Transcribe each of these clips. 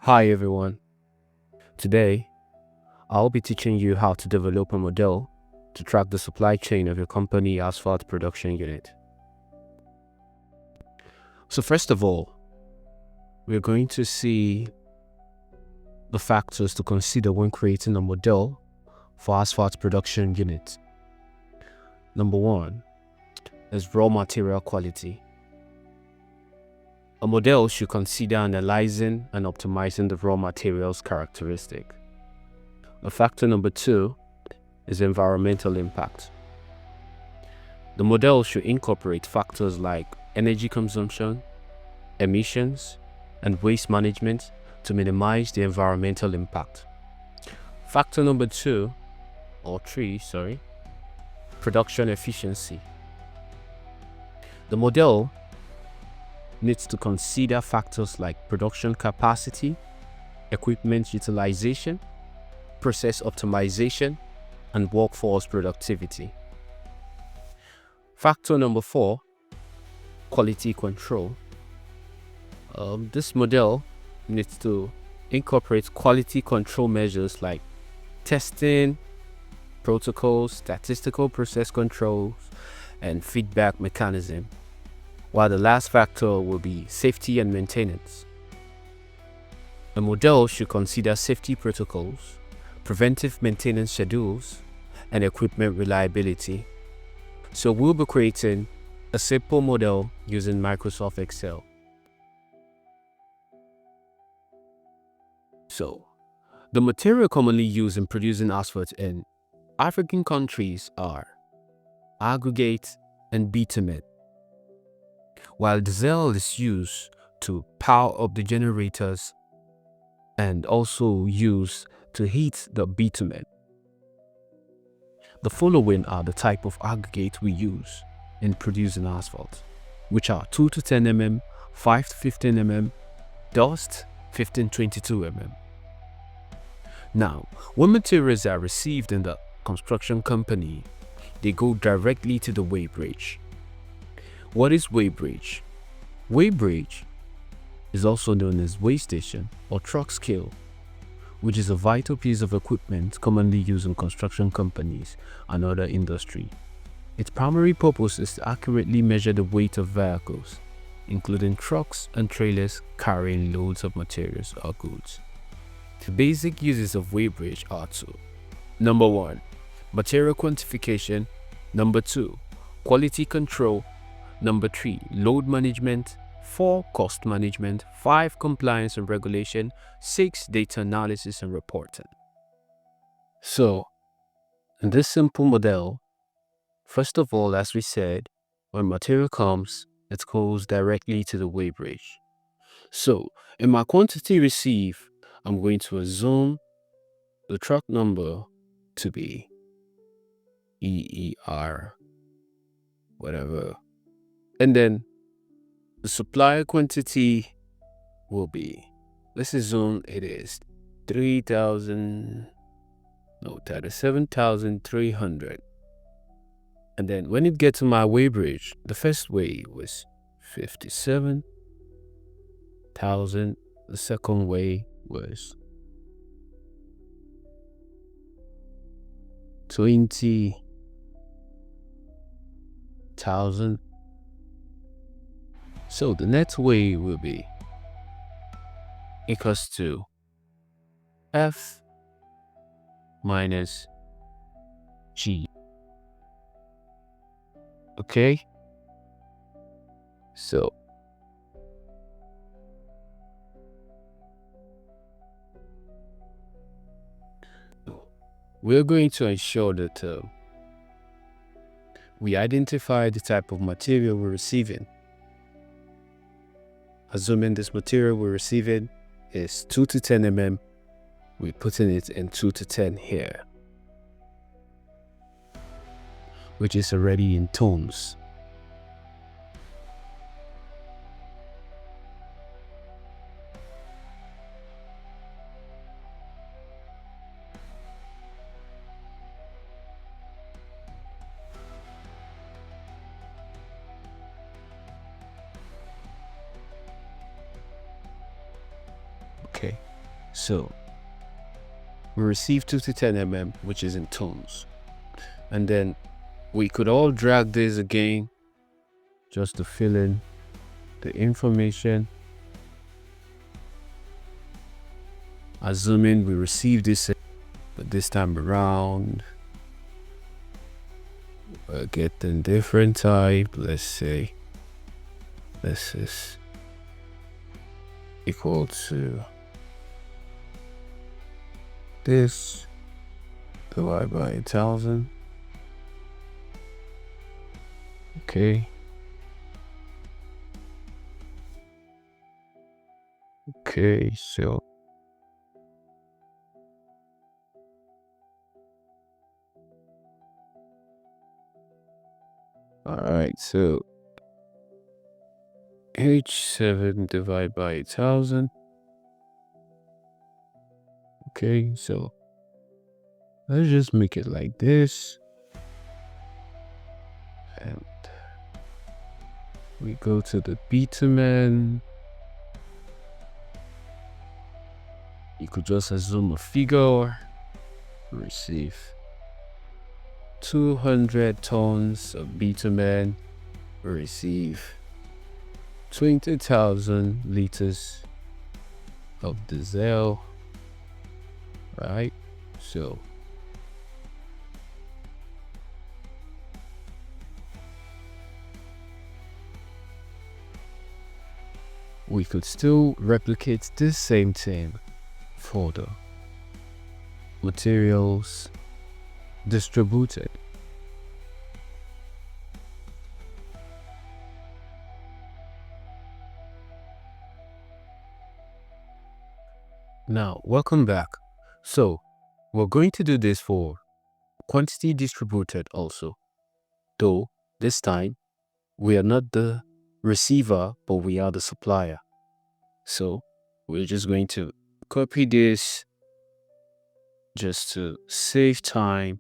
Hi everyone. Today, I'll be teaching you how to develop a model to track the supply chain of your company asphalt production unit. So first of all, we're going to see the factors to consider when creating a model for asphalt production unit. Number one is raw material quality. A model should consider analyzing and optimizing the raw materials characteristic. The factor number two is environmental impact. The model should incorporate factors like energy consumption, emissions, and waste management to minimize the environmental impact. Factor number three, production efficiency. The model needs to consider factors like production capacity, equipment utilization, process optimization, and workforce productivity. Factor number four, quality control. This model needs to incorporate quality control measures like testing, protocols, statistical process controls, and feedback mechanism. While the last factor will be safety and maintenance. A model should consider safety protocols, preventive maintenance schedules, and equipment reliability. So we'll be creating a simple model using Microsoft Excel. So, the material commonly used in producing asphalt in African countries are aggregate and bitumen, while diesel is used to power up the generators and also used to heat the bitumen. The following are the type of aggregate we use in producing asphalt, which are 2 to 10 mm, 5 to 15 mm, dust 15-22 mm. Now, when materials are received in the construction company, they go directly to the weighbridge. What is weighbridge? Weighbridge is also known as weigh station or truck scale, which is a vital piece of equipment commonly used in construction companies and other industry. Its primary purpose is to accurately measure the weight of vehicles, including trucks and trailers carrying loads of materials or goods. The basic uses of weighbridge are two. Number one, material quantification. Number two, quality control. Number three, load management. 4, cost management. 5, compliance and regulation. 6, data analysis and reporting. So, in this simple model, first of all, as we said, when material comes, it goes directly to the weighbridge. So, in my quantity received, I'm going to assume the truck number to be EER, whatever. And then the supplier quantity will be, let's assume it is 37,300. And then when it gets to my weighbridge, the first weigh was 57,000. The second weigh was 20,000. So the net weigh will be equals to F minus G. Okay? So we're going to ensure that we identify the type of material we're receiving. Assuming this material we're receiving is 2 to 10 mm, we're putting it in 2 to 10 here, which is already in tons. Okay, So we received 2 to 10 mm, which is in tons. And then we could all drag this again just to fill in the information. Assuming we received this, but this time around we're getting different type. Let's say this is equal to this divided by 1000. Okay. Okay, so all right, so H7 divided by 1000. Okay, so let's just make it like this. And we go to the bitumen. You could just assume a figure. Receive 200 tons of bitumen. Receive 20,000 liters of diesel. Right? So we could still replicate this same thing for the materials distributed. Now, welcome back. So we're going to do this for quantity distributed also, though this time we are not the receiver, but we are the supplier. So we're just going to copy this just to save time.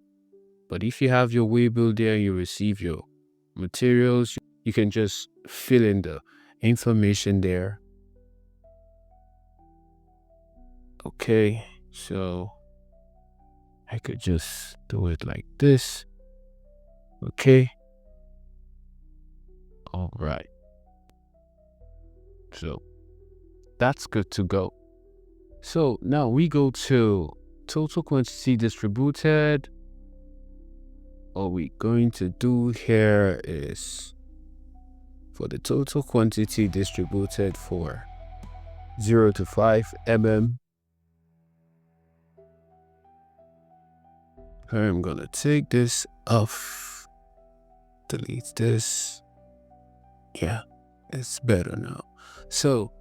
But if you have your waybill there, you receive your materials, you can just fill in the information there. Okay, so I could just do it like this. Okay. All right. So that's good to go. So now we go to total quantity distributed. All we're going to do here is for the total quantity distributed for 0 to 5 mm. I'm gonna take this off, delete this. Yeah, it's better now. So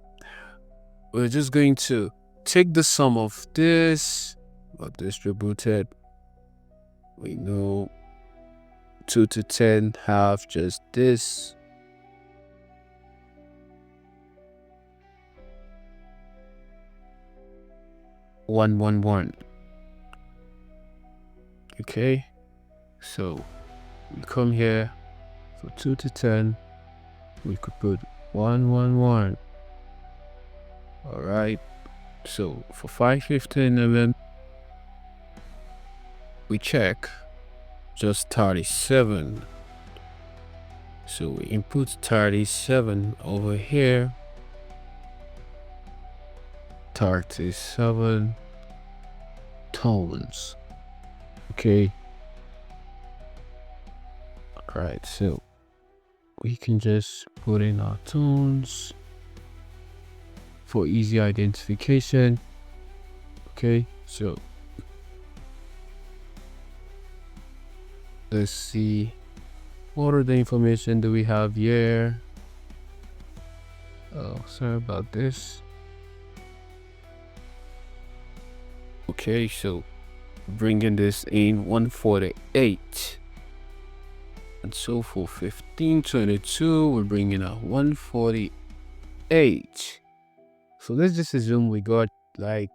we're just going to take the sum of this, but distributed. We know 2 to 10 have just this. One. Okay, so we come here for 2 to 10. We could put 1. All right. So for 515 mm, we check just 37. So we input 37 over here. 37 tons. Okay. All right. So we can just put in our tons for easy identification. Okay. So let's see, what are the information do we have here? Oh, sorry about this. Okay, so bringing this in 148, and so for 1522 we're bringing out 148. So let's just assume we got like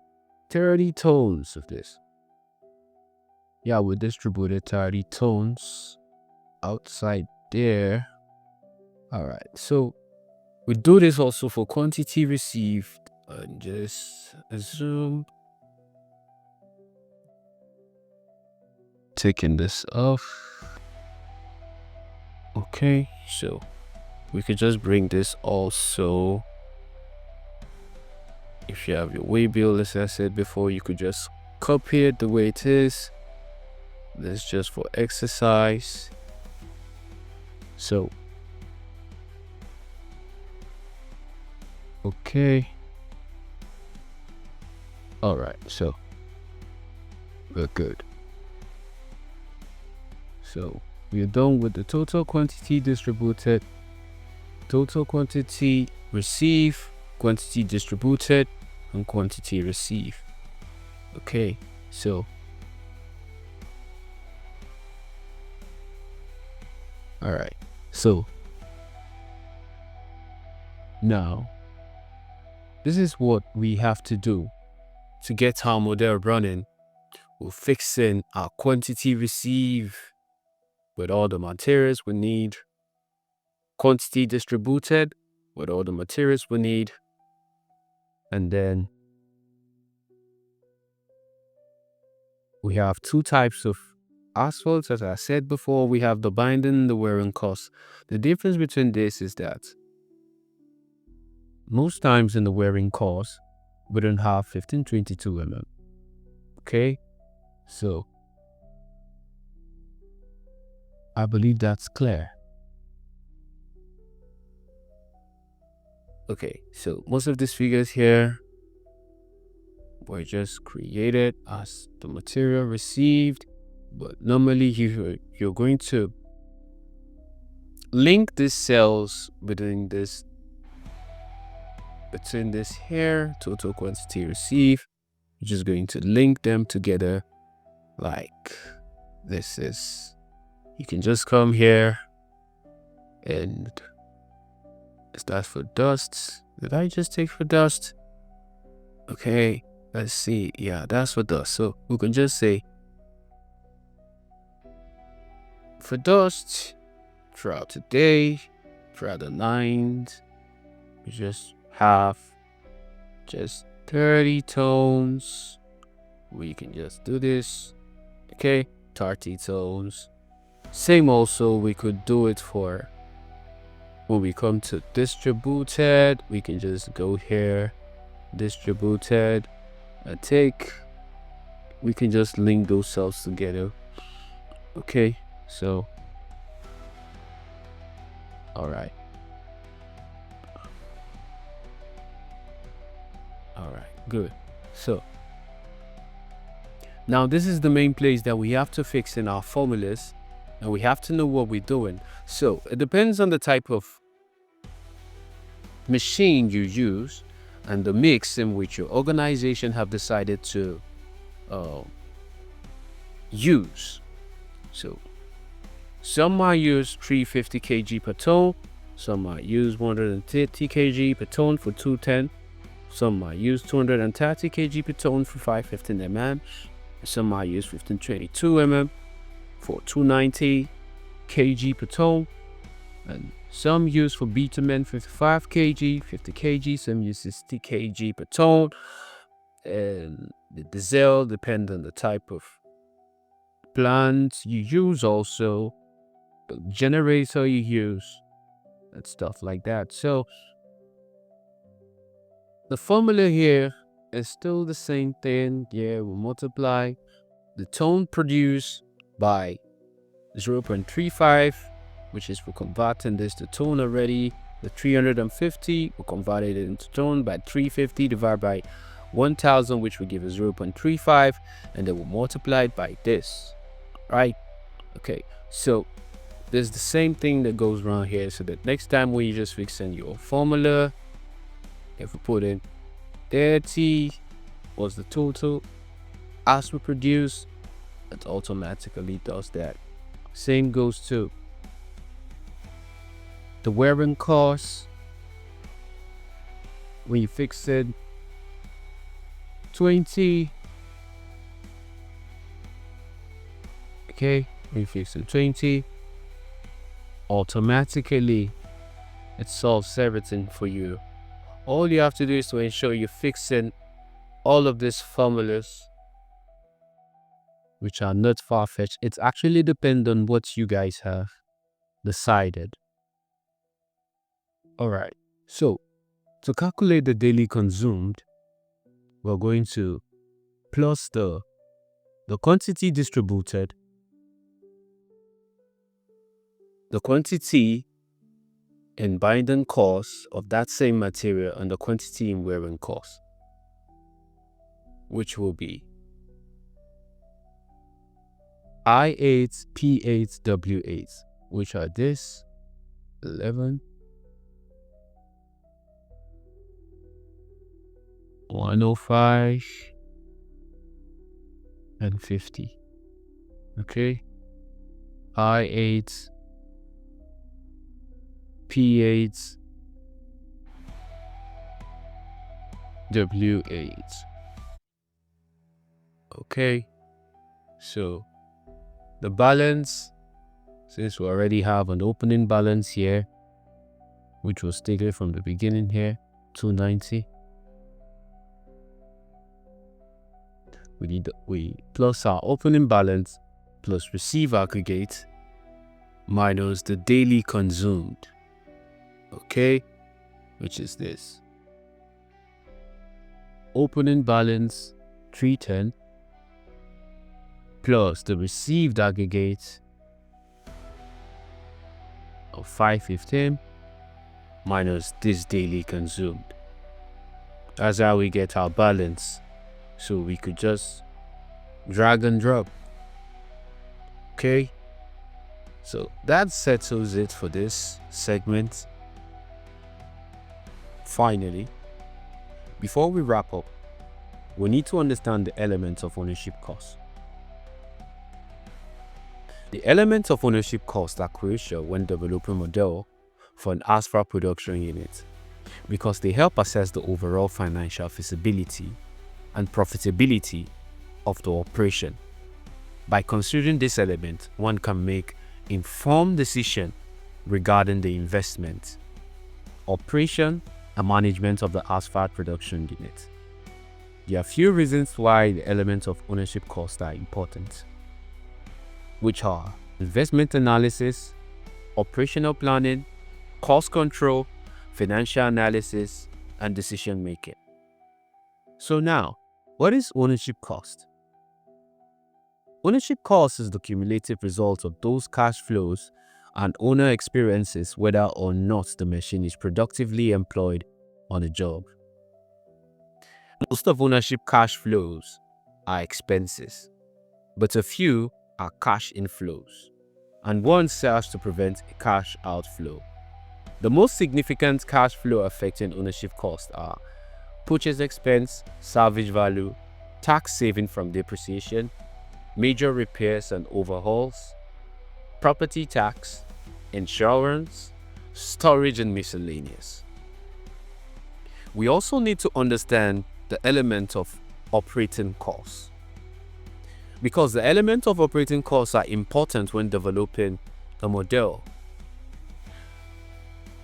30 tons of this. Yeah, we distributed 30 tons outside there. All right, so we do this also for quantity received and just zoom. Taking this off. Okay, so we could just bring this also. If you have your way bill, as I said before, you could just copy it the way it is. This is just for exercise. So, okay. All right, so we're good. So we're done with the total quantity distributed, total quantity received, quantity distributed, and quantity received. Okay, so all right, so now this is what we have to do to get our model running. We're fixing our quantity received with all the materials we need, quantity distributed with all the materials we need, and then we have two types of asphalt. As I said before, we have the binding and the wearing cost. The difference between this is that most times in the wearing cost, we don't have 1522 mm. Okay, so I believe that's clear. Okay, so most of these figures here were just created as the material received, but normally you're going to link these cells between this here, total quantity received. You're just going to link them together like this is. You can just come here and that's for dust. Did I just take for dust? Okay, let's see. Yeah, that's for dust. So we can just say for dust throughout the day, throughout the lines, we just have just 30 tones. We can just do this. Okay, 30 tones. Same also, we could do it for when we come to distributed. We can just go here, distributed, and we can just link those cells together. Okay, so all right, good. So now this is the main place that we have to fix in our formulas, and we have to know what we're doing. So it depends on the type of machine you use and the mix in which your organization have decided to use. So some might use 350 kg per ton, some might use 130 kg per ton for 210, some might use 230 kg per ton for 515 mm, some might use 1522 mm for 290 kg per ton, and some use for bitumen 55 kg, 50 kg, some use 60 kg per ton, and the diesel depends on the type of plant you use, also the generator you use, and stuff like that. So the formula here is still the same thing. Yeah, we multiply the ton produced by 0.35, which is for converting this to ton already. The 350, we converted it into ton by 350 divided by 1000, which will give us 0.35, and then we'll multiply it by this, right? Okay, so there's the same thing that goes around here. So that next time when you just fix in your formula, if we put in 30 was the total as we produce, it automatically does that. Same goes to the wearing cost. When you fix it 20, okay, when you fix it 20, automatically it solves everything for you. All you have to do is to ensure you fix in all of these formulas, which are not far-fetched. It actually depends on what you guys have decided. All right. So to calculate the daily consumed, we're going to plus the quantity distributed, the quantity in binding cost of that same material, and the quantity in wearing cost, which will be I8, P8, W8, which are this 11, 105, and 50. Okay, I8, P8, W8. Okay, so the balance, since we already have an opening balance here, which was stated from the beginning here, 290. We plus our opening balance plus receive aggregate minus the daily consumed, okay, which is this. Opening balance 310 plus the received aggregate of 515 minus this daily consumed. That's how we get our balance. So we could just drag and drop. Okay, so that settles it for this segment. Finally, before we wrap up, we need to understand the elements of ownership cost. The elements of ownership cost are crucial when developing a model for an asphalt production unit because they help assess the overall financial feasibility and profitability of the operation. By considering this element, one can make informed decision regarding the investment, operation, and management of the asphalt production unit. There are a few reasons why the elements of ownership cost are important, which are investment analysis, operational planning, cost control, financial analysis, and decision making. So now, what is ownership cost? Ownership cost is the cumulative result of those cash flows and owner experiences whether or not the machine is productively employed on a job. Most of ownership cash flows are expenses, but a few are cash inflows, and one serves to prevent a cash outflow. The most significant cash flow affecting ownership costs are purchase expense, salvage value, tax saving from depreciation, major repairs and overhauls, property tax, insurance, storage, and miscellaneous. We also need to understand the element of operating costs, because the element of operating costs are important when developing a model.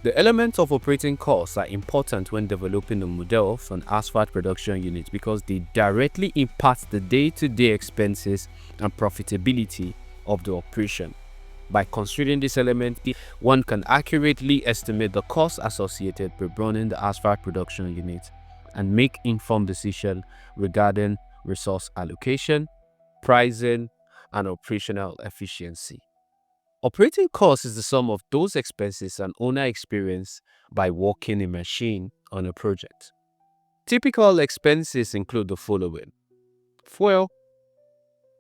The elements of operating costs are important when developing a model for an asphalt production unit because they directly impact the day-to-day expenses and profitability of the operation. By considering this element, one can accurately estimate the costs associated with running the asphalt production unit and make informed decisions regarding resource allocation, pricing, and operational efficiency. Operating cost is the sum of those expenses an owner experience by working a machine on a project. Typical expenses include the following: fuel,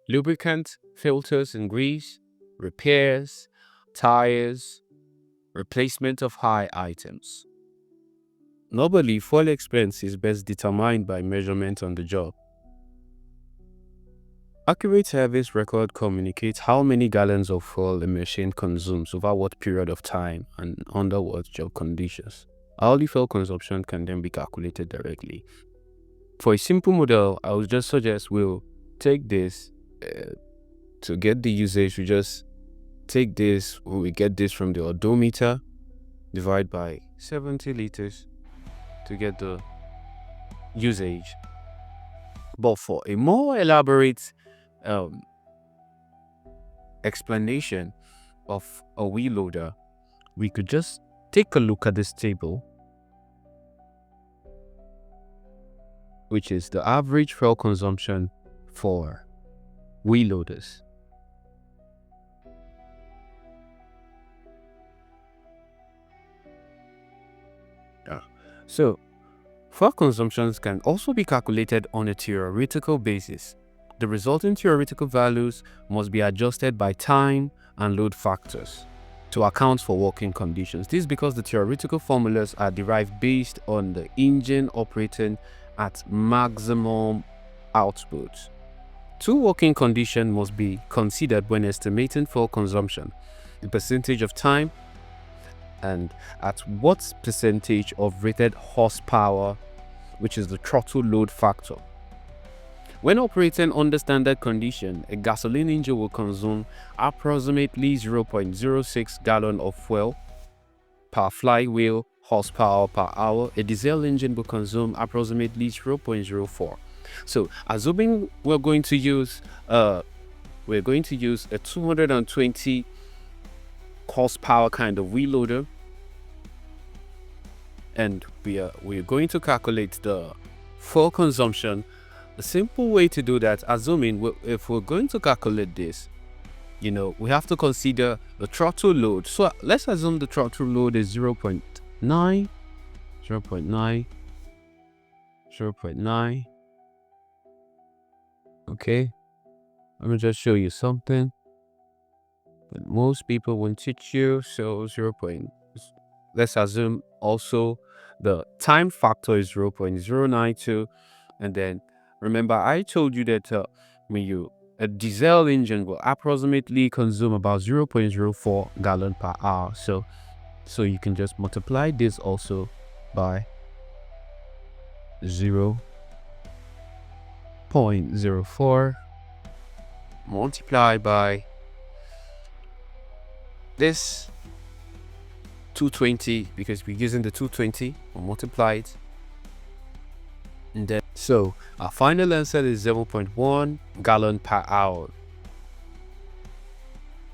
lubricant, filters and grease, repairs, tires, replacement of high items. Normally, fuel expense is best determined by measurement on the job. Accurate service record communicates how many gallons of fuel a machine consumes over what period of time and under what job conditions. Hourly fuel consumption can then be calculated directly. For a simple model, I would just suggest we'll take this to get the usage. We just take this, we get this from the odometer, divide by 70 liters to get the usage. But for a more elaborate explanation of a wheel loader, we could just take a look at this table, which is the average fuel consumption for wheel loaders. So, fuel consumptions can also be calculated on a theoretical basis. The resulting theoretical values must be adjusted by time and load factors to account for working conditions. This is because the theoretical formulas are derived based on the engine operating at maximum output. Two working conditions must be considered when estimating fuel consumption: the percentage of time and at what percentage of rated horsepower, which is the throttle load factor. When operating under standard condition, a gasoline engine will consume approximately 0.06 gallon of fuel per flywheel horsepower per hour. A diesel engine will consume approximately 0.04. So, assuming we're going to use a 220 horsepower kind of wheel loader, and we're going to calculate the fuel consumption. A simple way to do that, assuming if we're going to calculate this, we have to consider the throttle load. So let's assume the throttle load is 0.9, 0.9, 0.9. Okay, let me just show you something that most people won't teach you. So let's assume also the time factor is 0.092, and then remember I told you that a diesel engine will approximately consume about 0.04 gallon per hour. So you can just multiply this also by 0.04 multiplied by this 220, because we're using the 220, we'll multiply it, and then so our final answer is 0.1 gallon per hour.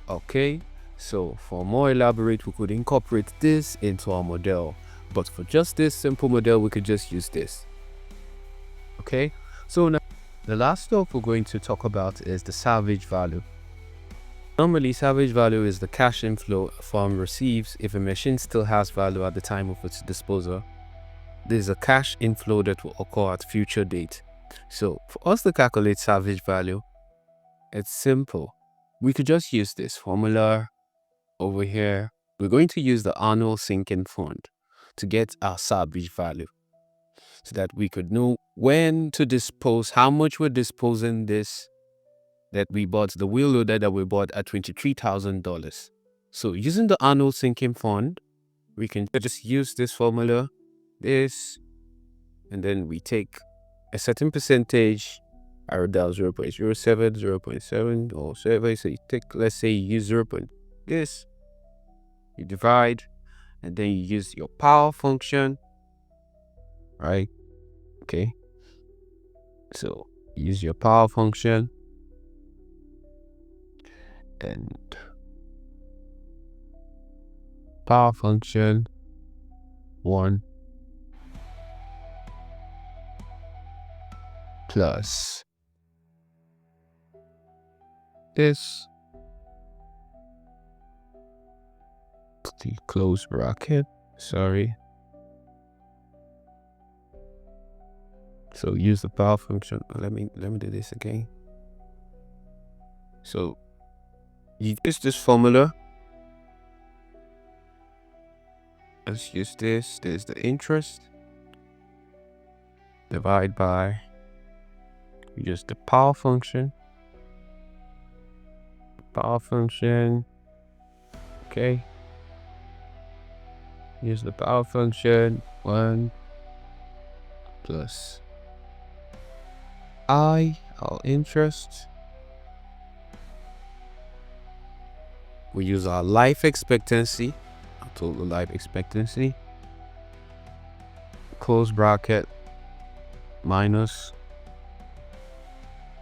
Okay, so for more elaborate, we could incorporate this into our model, but for just this simple model, we could just use this. Okay, so now the last stuff we're going to talk about is the salvage value. Normally, salvage value is the cash inflow a firm receives if a machine still has value at the time of its disposal. This is a cash inflow that will occur at future date. So for us to calculate salvage value, it's simple. We could just use this formula over here. We're going to use the annual sinking fund to get our salvage value, so that we could know when to dispose, how much we're disposing this that we bought, the wheel loader that we bought at $23,000. So using the annual sinking fund, we can just use this formula, this, and then we take a certain percentage. I wrote down 0.07, 0.7, or 7. So you take, let's say you use 0. This, you divide, and then you use your power function, right? Okay. So use your power function, and power function 1 plus this, the close bracket, sorry. So use the power function. Let me do this again. So you use this formula. Let's use this. There's the interest. Divide by just the power function. Power function. Okay. Use the power function 1 plus I, our interest. We use our life expectancy, our total life expectancy, close bracket, minus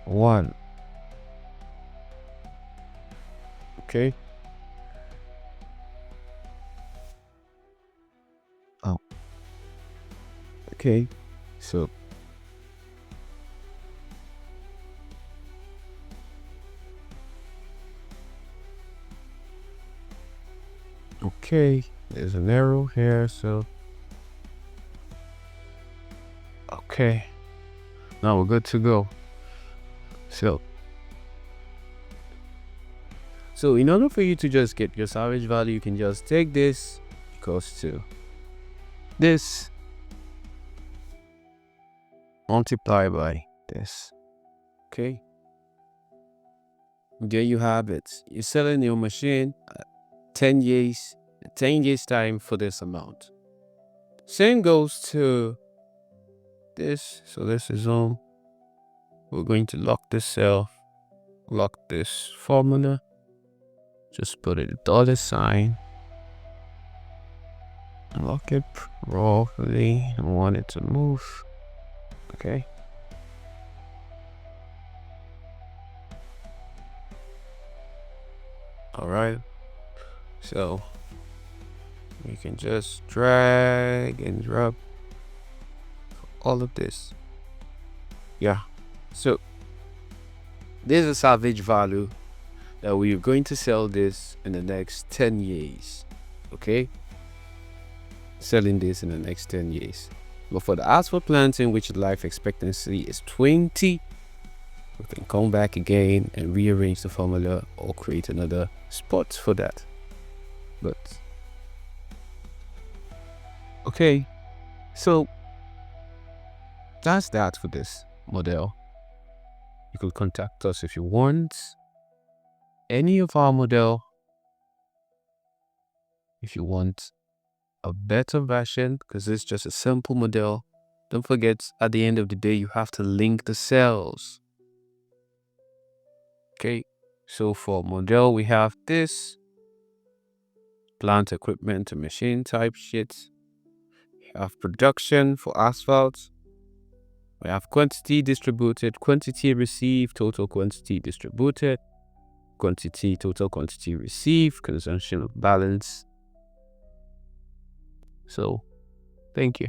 1. Okay. Oh. Okay. So okay, there's an arrow here, so okay. Now we're good to go. So in order for you to just get your salvage value, you can just take this equals to this, multiply by this. Okay. There you have it. You're selling your machine at 10 years time for this amount. Same goes to this. So this is on. We're going to lock this cell, lock this formula. Just put a $sign. Lock it properly. I want it to move. Okay. All right. So you can just drag and drop all of this. Yeah. So there's a salvage value that we're going to sell this in the next 10 years. Okay. Selling this in the next 10 years. But for the asphalt planting, which life expectancy is 20, we can come back again and rearrange the formula or create another spot for that. But okay, so that's that for this model. You could contact us if you want any of our model. If you want a better version, because it's just a simple model, don't forget at the end of the day you have to link the cells. Okay, so for model we have this plant equipment and machine type sheet. We have production for asphalt. We have quantity distributed, quantity received, total quantity distributed, quantity, total quantity received, consumption of balance. So thank you.